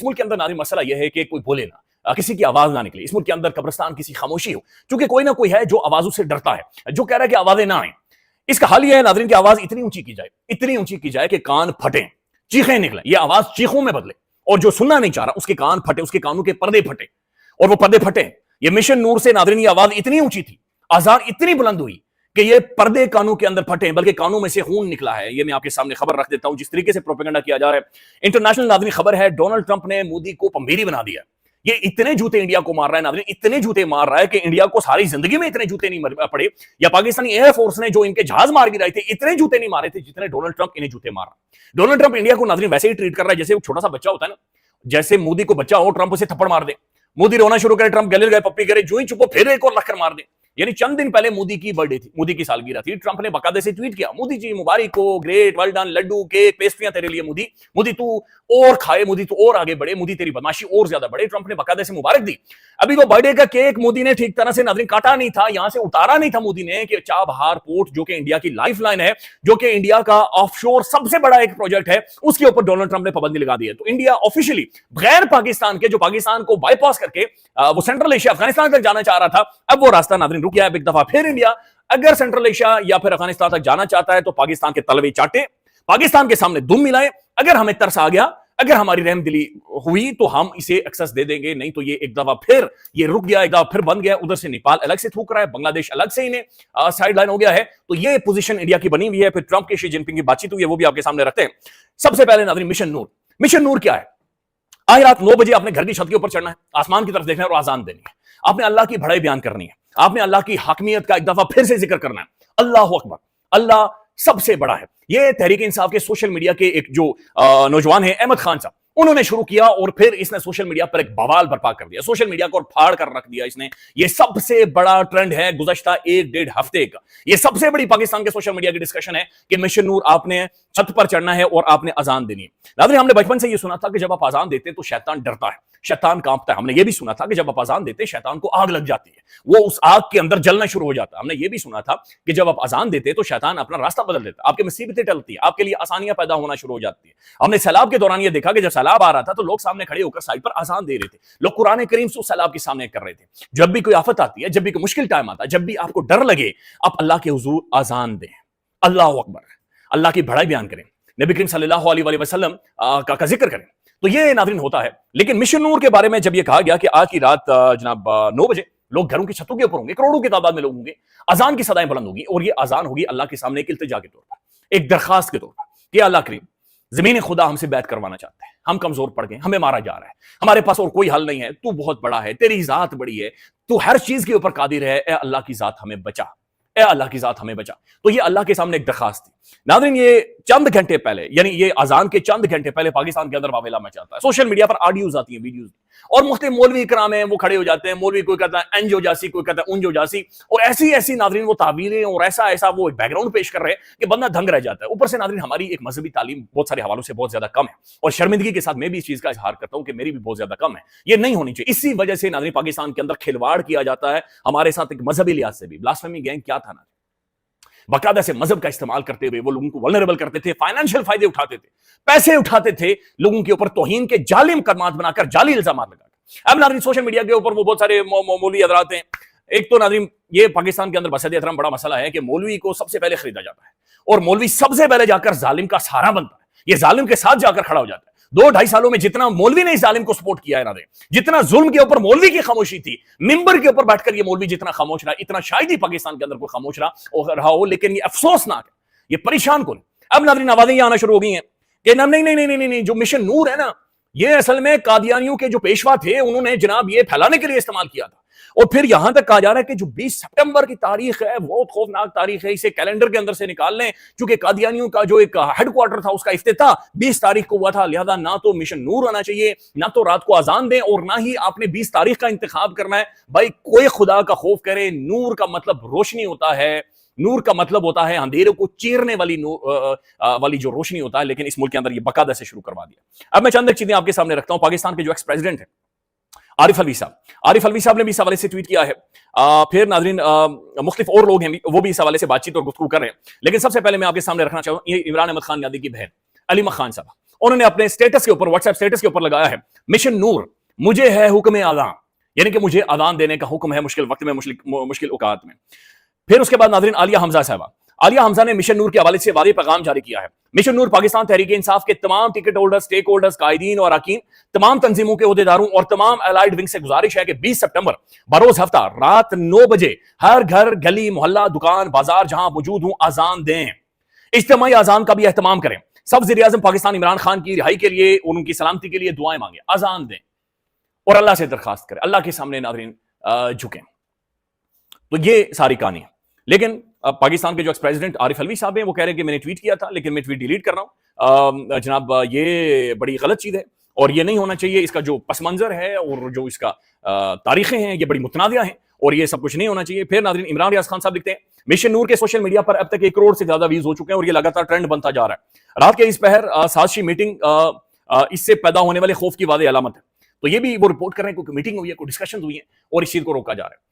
اس ملک کے اندر ناظرین مسئلہ یہ ہے کہ کوئی بولے نہ، کسی کی آواز نہ نکلے، اس ملک کے اندر قبرستان کسی خاموشی ہو، چونکہ کوئی نہ کوئی ہے جو آوازوں سے ڈرتا ہے، جو کہہ رہا ہے کہ آوازیں نہ آئیں۔ اس کا حل یہ ہے ناظرین کی آواز اتنی اونچی کی جائے کہ کان پھٹیں، چیخیں نکلیں، یہ آواز چیخوں میں بدلے، اور جو سننا نہیں چاہ رہا اس کے کان پھٹے، اس کے کانوں کے پردے پھٹے، اور وہ پردے پھٹے۔ یہ مشن نور سے ناظرین یہ آواز اتنی اونچی تھی، آزان اتنی بلند ہوئی کہ یہ پردے کانوں کے اندر پھٹے، بلکہ کانوں میں سے خون نکلا ہے۔ یہ میں آپ کے سامنے خبر رکھ دیتا ہوں جس طریقے سے پروپیگنڈا کیا جا رہا ہے۔ انٹرنیشنل ناظرین خبر ہے ڈونلڈ ٹرمپ نے مودی کو پمبیری بنا دیا۔ یہ اتنے جوتے انڈیا کو مار رہا ہے ناظرین، اتنے جوتے مار رہا ہے کہ انڈیا کو ساری زندگی میں اتنے جوتے نہیں پڑے، یا پاکستانی ایئر فورس نے جو ان کے جہاز مار گرائے تھے اتنے جوتے نہیں مارے تھے جتنے ڈونلڈ ٹرمپ انہیں جوتے مار رہا۔ ڈونلڈ ٹرمپ انڈیا کو ناظرین ویسے ہی ٹریٹ کر رہا ہے جیسے وہ چھوٹا سا بچہ ہوتا ہے نا، جیسے مودی کو بچہ ہو، ٹرمپ اسے تھپڑ مار دے، مودی رونا شروع کرے، ٹرمپ گلے گئے پپی کرے، جو ہی چپو پھر ایک اور لکھ کر مار دے۔ یعنی چند دن پہلے مودی کی برتھ ڈے تھی، مودی کی سالگرہ تھی، ٹرمپ نے باقاعدہ سے ٹویٹ کیا، مودی جی مبارک ہو، گریٹ، ویل ڈن، لڈو، کیک، پیسٹریاں تیرے لیے مودی، مودی تو اور کھائے، مودی تو اور آگے بڑھے، مودی تیری بدماشی اور زیادہ بڑھے۔ ٹرمپ نے باقاعدہ سے مبارک دی۔ ابھی وہ برتھ ڈے کا کیک مودی نے ٹھیک طرح سے ناظرین کاٹا نہیں تھا، یہاں سے اتارا نہیں تھا مودی نے کہ چابہار پورٹ جو کہ انڈیا کی لائف لائن ہے، جو کہ انڈیا کا آف شور سب سے بڑا ایک پروجیکٹ ہے، اس کے اوپر ڈونلڈ ٹرمپ نے پابندی لگا دی ہے۔ تو انڈیا آفیشلی بغیر پاکستان کے، جو پاکستان کو بائی پاس کر کے وہ سینٹرل ایشیا افغانستان تک جانا چاہ رہا تھا، اب وہ راستہ ناظرین رک گیا ہے۔ ایک دفعہ پھر انڈیا اگر سینٹرل ایشیا یا پھر افغانستان تک جانا چاہتا ہے تو پاکستان کے تلوے چاٹے، پاکستان کے سامنے دم ملائے، اگر ہمیں ترس آ گیا، اگر ہماری رحم دلی ہوئی تو ہم اسے ایکسس دے دیں گے، نہیں تو یہ ایک دفعہ پھر یہ رک گیا، ایک دفعہ پھر بن گیا۔ ادھر سے نیپال الگ سے تھوک رہا ہے، بنگلہ دیش الگ سے انہیں سائیڈ لائن ہو گیا ہے، تو یہ پوزیشن انڈیا کی بنی ہوئی ہے۔ پھر ٹرمپ کے شی جن پنگ کی بات چیت ہوئی ہے، وہ بھی آپ کے سامنے رکھتے ہیں۔ سب سے پہلے ناظرین مشن نور، مشن نور کیا ہے؟ آج رات 9 بجے آپ نے گھر کی چھت کے اوپر چڑھنا ہے، آسمان کی طرف دیکھنا ہے اور آزان دینی ہے، آپ نے اللہ کی بڑائی بیان کرنی ہے، آپ نے اللہ کی حاکمیت کا ایک دفعہ پھر سے ذکر کرنا ہے۔ اللہ اکبر، اللہ سب سے بڑا ہے۔ یہ تحریک انصاف کے سوشل میڈیا کے ایک جو نوجوان ہیں احمد خان صاحب، انہوں نے شروع کیا اور پھر اس نے سوشل میڈیا پر ایک بوال برپا کر دیا، سوشل میڈیا کو اور پھاڑ کر رکھ دیا اس نے۔ یہ سب سے بڑا ٹرینڈ ہے گزشتہ 1-1.5 ہفتے کا، یہ سب سے بڑی پاکستان کے سوشل میڈیا کی ڈسکشن ہے کہ مشن نور آپ نے چھت پر چڑھنا ہے اور آپ نے اذان دینی ہے۔ ناظرین ہم نے بچپن سے یہ سنا تھا کہ جب آپ اذان دیتے تو شیطان ڈرتا ہے، شیطان کانپتا ہے۔ ہم نے یہ بھی سنا تھا کہ جب آپ اذان دیتے شیطان کو آگ لگ جاتی ہے، وہ اس آگ کے اندر جلنا شروع ہو جاتا ہے۔ ہم نے یہ بھی سنا تھا کہ جب آپ اذان دیتے تو شیطان اپنا راستہ بدل دیتا ہے، آپ کی مصیبتیں ٹلتی ہیں، آپ کے لیے آسانیاں پیدا ہونا شروع ہو جاتی ہیں۔ ہم نے سیلاب کے دوران یہ دیکھا کہ جب سیلاب آ رہا تھا تو لوگ سامنے کھڑے ہو کر سائڈ پر اذان دے رہے تھے، لوگ قرآن کریم سے سیلاب کے سامنے کر رہے تھے۔ جب بھی کوئی آفت آتی ہے، جب بھی کوئی مشکل ٹائم آتا ہے، جب بھی آپ کو ڈر لگے، آپ اللہ کے حضور اذان دیں، اللہ اکبر، اللہ کی بڑائی بیان کریں، نبی کریم صلی اللہ علیہ وسلم کا ذکر کریں۔ تو یہ ناظرین ہوتا ہے۔ لیکن مشن نور کے بارے میں جب یہ کہا گیا کہ آج کی رات جناب 9 بجے لوگ گھروں کی چھتوں کے اوپر ہوں گے، کروڑوں کی تعداد میں لوگ ہوں گے، اذان کی صدائیں بلند ہوگی، اور یہ اذان ہوگی اللہ کے سامنے ایک التجا کے طور پر، ایک درخواست کے طور پر کہ اللہ کریم زمین خدا ہم سے بیعت کروانا چاہتا ہے، ہم کمزور پڑ گئے، ہمیں مارا جا رہا ہے، ہمارے پاس اور کوئی حل نہیں ہے، تو بہت بڑا ہے، تیری ذات بڑی ہے، تو ہر چیز کے اوپر قادر ہے، اے اللہ کی ذات ہمیں بچا، اے اللہ کی ذات ہمیں بچا۔ تو یہ اللہ کے سامنے ایک درخواست تھی۔ ناظرین یہ چند گھنٹے پہلے، یعنی یہ اذان کے چند گھنٹے پہلے پاکستان کے اندر واویلا مچاتا ہے، سوشل میڈیا پر آڈیوز آتی ہیں، ویڈیوز، اور مختلف مولوی کرام ہیں وہ کھڑے ہو جاتے ہیں، مولوی کوئی کہتا ہے انجو جاسی، کوئی کہتا ہے انجو جاسی، اور ایسی ناظرین وہ تعبیریں اور ایسا وہ بیک گراؤنڈ پیش کر رہے ہیں کہ بندہ دھنگ رہ جاتا ہے۔ اوپر سے ناظرین ہماری ایک مذہبی تعلیم بہت سارے حوالوں سے بہت زیادہ کم ہے، اور شرمندگی کے ساتھ میں بھی اس چیز کا اظہار کرتا ہوں کہ میری بھی بہت زیادہ کم ہے، یہ نہیں ہونی چاہیے۔ اسی وجہ سے ناظرین پاکستان کے اندر کھلواڑ کیا جاتا ہے ہمارے ساتھ ایک مذہبی لحاظ سے بھی۔ بلاسفیمی گینگ کیا تھا نا، باقاعدہ سے مذہب کا استعمال کرتے ہوئے وہ لوگوں کو ولنریبل کرتے تھے، فائنینشیل فائدے اٹھاتے تھے، پیسے اٹھاتے تھے، لوگوں کے اوپر توہین کے جعلی مقدمات بنا کر، جعلی الزامات لگا کر۔ اب ناظرین سوشل میڈیا کے اوپر وہ بہت سارے مولوی حضرات ہیں۔ ایک تو ناظرین یہ پاکستان کے اندر بسد احترام بڑا مسئلہ ہے کہ مولوی کو سب سے پہلے خریدا جاتا ہے، اور مولوی سب سے پہلے جا کر ظالم کا سہارا بنتا ہے، یہ ظالم کے ساتھ جا کر کھڑا ہو جاتا ہے۔ 2-2.5 سالوں میں جتنا مولوی نے اس ظالم کو سپورٹ کیا ہے ناظرین، جتنا ظلم کے اوپر مولوی کی خاموشی تھی، ممبر کے اوپر بیٹھ کر یہ مولوی جتنا خاموش رہا، اتنا شاید ہی پاکستان کے اندر کوئی خاموش رہا ہو، لیکن یہ افسوسناک ہے، یہ پریشان کن۔ اب ناظرین آوازیں یہ آنا شروع ہو گئی ہیں کہ نہیں، جو مشن نور ہے نا، یہ اصل میں قادیانیوں کے جو پیشوا تھے انہوں نے جناب یہ پھیلانے کے لیے استعمال کیا تھا۔ اور پھر یہاں تک کہا جا رہا ہے کہ جو 20 سپٹمبر کی تاریخ ہے بہت خوفناک تاریخ ہے، اسے کیلنڈر کے اندر سے نکال لیں، چونکہ قادیانیوں کا جو ایک ہیڈ کوارٹر تھا اس کا افتتاح 20 تاریخ کو ہوا تھا، لہذا نہ تو مشن نور آنا چاہیے، نہ تو رات کو اذان دیں، اور نہ ہی آپ نے 20 تاریخ کا انتخاب کرنا ہے۔ بھائی کوئی خدا کا خوف کرے، نور کا مطلب روشنی ہوتا ہے، نور کا مطلب ہوتا ہے اندھیروں کو چیرنے والی جو روشنی ہوتا ہے، لیکن اس ملک کے اندر یہ باقاعدہ سے شروع کروا دیا۔ اب میں چند ایک چیزیں آپ کے سامنے رکھتا ہوں۔ پاکستان کے جو ایکس پریزیڈنٹ ہیں عارف الوی صاحب نے بھی اس حوالے سے ٹویٹ کیا ہے۔ پھر ناظرین مختلف اور لوگ ہیں وہ بھی اس حوالے سے بات چیت اور گفتگو کر رہے ہیں، لیکن سب سے پہلے میں آپ کے سامنے رکھنا چاہوں یہ عمران احمد خان نیازی کی بہن علیمہ خان صاحب، انہوں نے اپنے اسٹیٹس کے اوپر واٹس ایپ اسٹیٹس کے اوپر لگایا ہے مشن نور مجھے ہے حکم اذان، یعنی کہ مجھے اذان دینے کا حکم ہے مشکل وقت میں مشکل اوقات میں۔ پھر اس کے بعد ناظرین عالیہ حمزہ صاحبہ، عالیہ حمزہ نے مشن نور کے حوالے سے واضح پیغام جاری کیا ہے۔ مشن نور پاکستان تحریک انصاف کے تمام ٹکٹ ہولڈر، سٹیک ہولڈرز، قائدین اور اراکین، تمام تنظیموں کے عہدیداروں اور تمام الائڈ ونگ سے گزارش ہے کہ 20 سپٹمبر بروز ہفتہ رات 9 بجے ہر گھر، گلی، محلہ، دکان، بازار جہاں موجود ہوں اذان دیں، اجتماعی اذان کا بھی اہتمام کریں، سب وزیر اعظم پاکستان عمران خان کی رہائی کے لیے اور ان کی سلامتی کے لیے دعائیں مانگیں، اذان دیں اور اللہ سے درخواست کریں، اللہ کے سامنے ناظرین جھکیں۔ تو یہ ساری کہانی ہے۔ لیکن پاکستان کے جو ایکس پریزیڈنٹ عارف علوی صاحب ہیں وہ کہہ رہے ہیں کہ میں نے ٹویٹ کیا تھا لیکن میں ٹویٹ ڈیلیٹ کر رہا ہوں۔ جناب یہ بڑی غلط چیز ہے اور یہ نہیں ہونا چاہیے، اس کا جو پس منظر ہے اور جو اس کا تاریخیں ہیں یہ بڑی متنازع ہیں اور یہ سب کچھ نہیں ہونا چاہیے۔ پھر ناظرین عمران ریاض خان صاحب لکھتے ہیں مشن نور کے سوشل میڈیا پر اب تک 1 کروڑ سے زیادہ ویوز ہو چکے ہیں اور یہ لگاتار ٹرینڈ بنتا جا رہا ہے۔ رات کے اس پہر سازشی میٹنگ اس سے پیدا ہونے والے خوف کی واضح علامت ہے۔ تو یہ بھی وہ رپورٹ کر رہے ہیں کوئی میٹنگ ہوئی ہے، کوئی ڈسکشن ہوئی ہے اور اس چیز کو روکا جا رہا ہے۔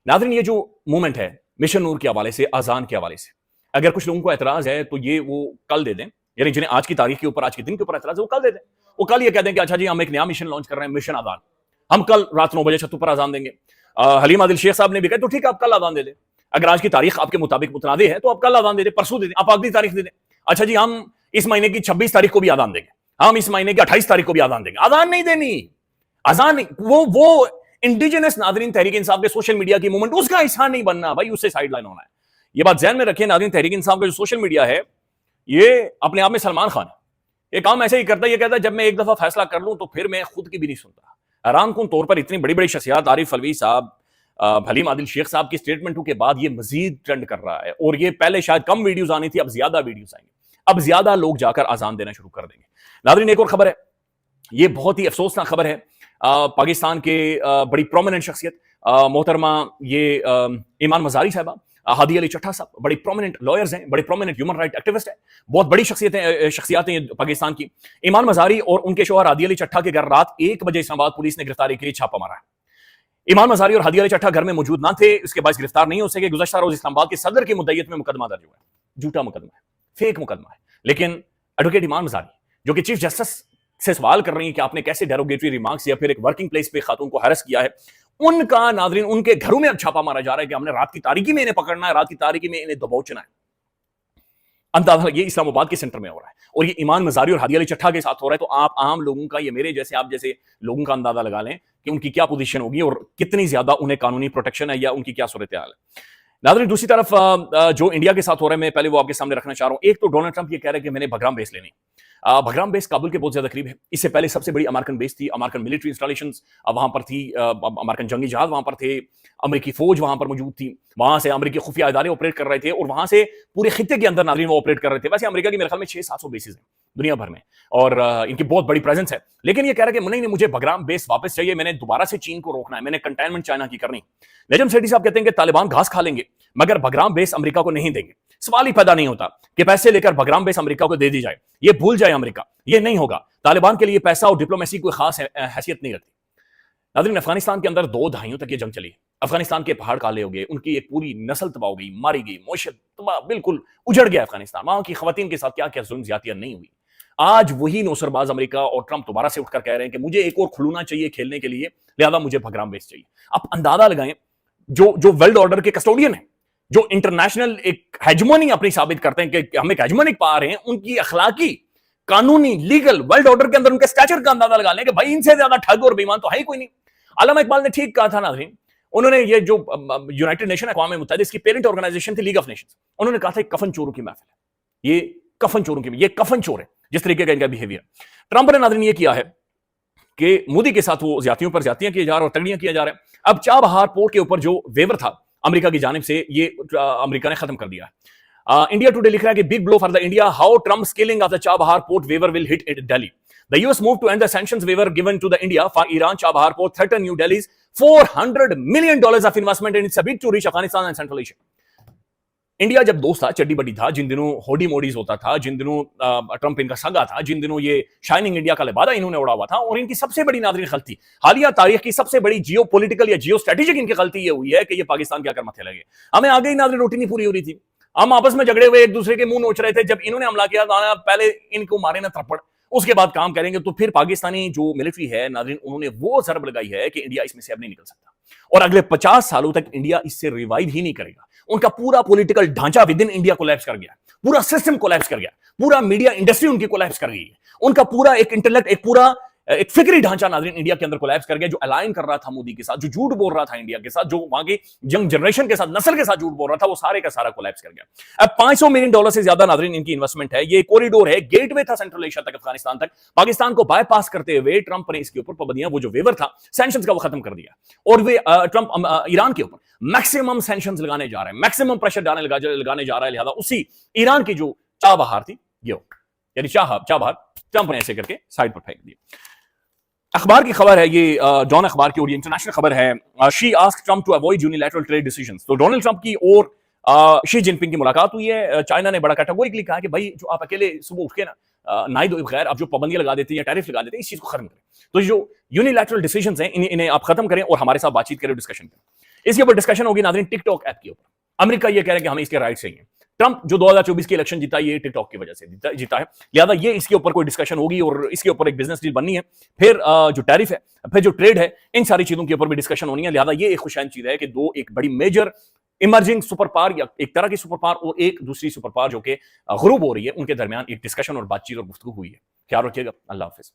ناظرین یہ جو موومنٹ ہے مشن نور کے حوالے سے، اذان کے حوالے سے، اگر کچھ لوگوں کو اعتراض ہے تو یہ وہ کل دے دیں، یعنی جنہیں آج کی تاریخ کے اوپر، آج کے دن کے اوپر اعتراض ہے وہ کل دے دیں، وہ کل یہ کہہ دیں کہ اچھا جی ہم ایک نیا مشن لانچ کر رہے ہیں، مشن اذان، ہم کل رات 9 بجے چھتوں پر اذان دیں گے۔ حلیم عادل شیخ صاحب نے بھی کہا تو ٹھیک ہے آپ کل اذان دے دیں، اگر آج کی تاریخ آپ کے مطابق متنازع ہے تو آپ کل اذان دے دیں، پرسوں دے دیں، آپ اگلی تاریخ دے دیں، اچھا جی ہم اس مہینے کی 26 تاریخ کو بھی اذان دیں گے، ہم اس مہینے کی 28 تاریخ کو بھی اذان دیں گے۔ اذان نہیں دینی، اذان وہ انڈیجنس ناظرین تحریک انصاف کے سوشل میڈیا کی موومنٹ، اس کا حصہ نہیں بننا بھائی، اس سے سائیڈ لائن ہونا ہے۔ یہ بات ذہن میں رکھیں ناظرین، تحریک انصاف کا جو سوشل میڈیا ہے یہ اپنے آپ میں سلمان خان ہے، یہ کام ایسے ہی کرتا ہے، یہ کہتا ہے جب میں ایک دفعہ فیصلہ کر لوں تو پھر میں خود کی بھی نہیں سنتا۔ حیران کن طور پر اتنی بڑی بڑی شخصیات عارف علوی صاحب، حلیم عادل شیخ صاحب کی اسٹیٹمنٹوں کے بعد یہ مزید ٹرینڈ کر رہا ہے اور یہ پہلے شاید کم ویڈیوز آنی تھی، اب زیادہ ویڈیوز آئیں گے، اب زیادہ لوگ جا کر اذان دینا شروع کر دیں گے۔ ناظرین ایک اور خبر ہے، یہ بہت ہی افسوسناک خبر ہے، پاکستان کے بڑی پرومیننٹ شخصیت محترمہ یہ ایمان مزاری صاحبہ، ہادی علی چٹھا صاحب بڑی پرومیننٹ لائرز ہیں، بڑے پرومیننٹ ہیومن رائٹ ایکٹیوسٹ ہیں، بہت بڑی شخصیات ہیں پاکستان کی۔ ایمان مزاری اور ان کے شوہر ہادی علی چٹھا کے گھر رات 1 بجے اسلام آباد پولیس نے گرفتاری کے لیے چھاپا مارا ہے۔ ایمان مزاری اور ہادی علی چٹھا گھر میں موجود نہ تھے، اس کے باعث گرفتار نہیں ہو سکے۔ گزشتہ روز اسلام آباد کے صدر کی مدعیت میں مقدمہ درج ہوا ہے، جھوٹا مقدمہ ہے، فیک مقدمہ ہے، لیکن ایڈوکیٹ ایمان مزاری جو کہ چیف جسٹس سے سوال کر رہی ہیں کہ آپ نے کیسے ڈیروگیٹری ریمارکس یا پھر ایک ورکنگ پلیس پہ خاتون کو ہیرس کیا ہے، ان کا ناظرین ان کے گھروں میں اب چھاپا مارا جا رہا ہے کہ ہم نے رات کی تاریکی میں انہیں پکڑنا ہے، رات کی تاریکی میں انہیں دبوچنا ہے۔ اندازہ یہ اسلام آباد کے سینٹر میں ہو رہا ہے اور یہ ایمان مزاری اور ہادی علی چٹھا کے ساتھ ہو رہا ہے، تو آپ عام لوگوں کا، یہ میرے جیسے آپ جیسے لوگوں کا اندازہ لگا لیں کہ ان کی کیا پوزیشن ہوگی اور کتنی زیادہ انہیں قانونی پروٹیکشن ہے یا ان کی کیا صورتحال ہے۔ ناظرین دوسری طرف جو انڈیا کے ساتھ ہو رہا ہے، میں پہلے وہ آپ کے سامنے رکھنا چاہ رہا ہوں۔ ایک تو ڈونلڈ ٹرمپ یہ کہہ رہے ہیں کہ میں نے بھگرام بیس لینی، بھگرام بیس کابل کے بہت زیادہ قریب ہے، اس سے پہلے سب سے بڑی امریکن بیس تھی، امریکن ملٹری انسٹالیشنز وہاں پر تھی، امریکن جنگی جہاز وہاں پر تھے، امریکی فوج وہاں پر موجود تھی، وہاں سے امریکی خفیہ ادارے آپریٹ کر رہے تھے اور وہاں سے پورے خطے کے اندر ناظرین وہ آپریٹ کر رہے تھے۔ ویسے امریکہ کی میرے خیال میں 600-700 بیسز ہیں دنیا بھر میں اور ان کی بہت بڑی پریزنس ہے، لیکن یہ کہہ رہا ہے کہ نہیں مجھے بھگرام بیس واپس چاہیے، میں نے دوبارہ سے چین کو روکنا ہے، میں نے کنٹینمنٹ چائنا کی کرنی۔ نجم سیٹھی صاحب کہتے ہیں کہ طالبان گھاس کھا لیں گے مگر بھگرام بیس امریکہ کو نہیں دیں گے۔ سوال ہی پیدا نہیں ہوتا کہ پیسے لے کر بھگرام بیس امریکہ کو دے دی جائے، یہ بھول جائے امریکہ، یہ نہیں ہوگا۔ طالبان کے لیے پیسہ اور ڈپلومیسی کوئی خاص حیثیت نہیں رکھتی۔ ناظرین افغانستان کے اندر 2 دہائیوں تک یہ جنگ چلی، افغانستان کے پہاڑ کالے ہو گئے، ان کی ایک پوری نسل تباہ ہو گئی، ماری گئی، معیشت تباہ، بالکل اجڑ گیا افغانستان، وہاں کی خواتین کے ساتھ کیا کیا ظلم زیادتیاں نہیں ہوئی۔ آج وہی نوسر باز امریکہ اور ٹرمپ دوبارہ سے اٹھ کر کہہ رہے ہیں کہ مجھے ایک اور کھلونا چاہیے کھیلنے کے لیے، لہذا مجھے بھگرام بیس چاہیے۔ آپ اندازہ لگائیں جو ورلڈ آرڈر کے کسٹوڈین ہیں، جو انٹرنیشنل ایک ہیجمونی اپنی ثابت کرتے ہیں کہ ہم ایک ہیجمونک پاور ہیں، ان کی اخلاقی، قانونی، لیگل ورلڈ آرڈر کے اندر ان کے اسٹیچر کا اندازہ لگا لیں کہ بھائی ان سے زیادہ ٹھگ اور بےایمان تو ہے ہی کوئی نہیں۔ علامہ اقبال نے ٹھیک کہا تھا ناظرین، انہوں نے یہ جو یونائٹڈ نیشن اقوام متحدہ اس کی پیرنٹ آرگنائزیشن تھی لیگ آف نیشنز، انہوں نے کہا تھا کفن چوروں کی محفل ہے، یہ کفن چوروں کی، یہ کفن چور ہے جس طریقے کا ان کا بیہیویئر۔ ٹرمپ نے ناظرین یہ کیا ہے کہ مودی کے ساتھ وہ زیادتیوں پر زیادتیاں کیے جا رہے اور تگڑیاں کیا جا رہا ہے۔ اب چابہار پورٹ کے اوپر جو ویور تھا امریکہ کی جانب سے، یہ امریکہ نے ختم کر دیا ہے۔ انڈیا ٹوڈے لکھ رہا ہے کہ big blow for the India, how Trump scaling off the Chabahar port waiver will hit it daily. The US moved to end the sanctions waiver given to the India for Iran Chabahar port threatened New Delhi's $400 million of investment in its bid to reach Afghanistan and Central Asia. India جب دوست تھا، چڈی بڈی تھا، جن دنوں hoodie Moody's ہوتا تھا، جن دنوں ٹرمپ ان کا سگا تھا، جن دنوں یہ شائننگ انڈیا کا لبادہ انہوں نے اڑا ہوا تھا، اور ان کی سب سے بڑی ناظرین غلطی، حالیہ تاریخ کی سب سے بڑی جیو پولیٹیکل یا جیو اسٹریٹجک ان کی غلطی یہ ہوئی ہے کہ یہ پاکستان کے آ کر متھے لگے۔ ہمیں آگے ہی ناظرین روٹی نہیں پوری ہو رہی تھی، ہم آپس میں جھگڑے ہوئے ایک دوسرے کے منہ نوچ رہے تھے، جب انہوں نے حملہ کیا پہلے ان کو مارے نہ تھپڑ اس کے بعد کام کریں گے تو پھر پاکستانی جو ملٹری ہے ناظرین انہوں نے وہ ضرب لگائی ہے کہ انڈیا اس میں سے اب نہیں نکل سکتا اور اگلے 50 سالوں تک انڈیا اس سے ریوائیو ہی نہیں کرے گا. ان کا پورا پولیٹیکل ڈھانچہ ود ان انڈیا کولیپس کر گیا, پورا سسٹم کولیپس کر گیا, پورا میڈیا انڈسٹری ان کی کولیپس کر گئی ہے, ان کا پورا ایک انٹلیکٹ ایک فکری ڈھانچہ ناظرین انڈیا کے اندر کولیپس کر گیا. جو الائن کر رہا تھا مودی کے ساتھ, جو جھوٹ بول رہا تھا انڈیا کے ساتھ, جو وہاں کی ینگ جنریشن کے ساتھ, نسل کے ساتھ جھوٹ بول رہا تھا, وہ سارے کا سارا کولیپس کر گیا. اب $500 ملین سے زیادہ ناظرین ان کی انویسٹمنٹ ہے. یہ کوریڈور ہے, گیٹ وے تھا سینٹرل ایشیا تک, افغانستان تک. پاکستان کو بائی پاس کرتے ہوئے ٹرمپ نے اس کے اوپر پابندیاں, وہ جو ویور تھا سینکشنز کا, وہ ختم کر دیا. اور وہ ٹرمپ ایران کے اوپر میکسیمم سینکشنز لگانے جا رہے ہیں, میکسیمم پریشر لگانے جا رہا ہے. لہذا اسی ایران کی جو چاہ بہار تھی یہ یعنی چاہ بہار ٹرمپ نے ایسے کر کے سائڈ پر پھینک دیا. اخبار کی خبر ہے, یہ ڈان اخبار کی اور یہ انٹرنیشنل خبر ہے. Xi ask Trump to avoid unilateral trade decisions. تو ڈونلڈ ٹرمپ کی اور شی جن پنگ کی ملاقات ہوئی ہے. چائنا نے بڑا کیٹیگوریکلی کہا کہ بھائی جو آپ اکیلے صبح اٹھ کے نا نائی دھوئے بغیر آپ جو پابندیاں لگا دیتے ہیں یا ٹیرف لگا دیتے ہیں, اس چیز کو ختم کریں. تو جو یونیلیٹرل ڈیسیژنز ہیں انہیں آپ ختم کریں اور ہمارے ساتھ بات چیت کریں, ڈسکشن کریں. اس کے اوپر ڈسکشن ہوگی ناظرین ٹک ٹاک ایپ کے اوپر. امریکہ یہ کہہ رہے ہیں کہ ہمیں اس کے رائٹ چاہیے. ٹرمپ جو 2024 کی الیکشن جیتا یہ ٹک ٹاک کی وجہ سے جیتا ہے, لہذا یہ اس کے اوپر کوئی ڈسکشن ہوگی اور اس کے اوپر ایک بزنس ڈیل بننی ہے. پھر جو ٹیرف ہے, پھر جو ٹریڈ ہے, ان ساری چیزوں کے اوپر بھی ڈسکشن ہونی ہے. لہذا یہ ایک خوشائن چیز ہے کہ دو ایک بڑی میجر ایمرجنگ سپر پاور یا ایک طرح کی سپر پاور اور ایک دوسری سپر پاور جو کہ غروب ہو رہی ہے, ان کے درمیان ایک ڈسکشن اور بات چیت اور گفتگو ہوئی ہے. خیال رکھیے گا. اللہ حافظ.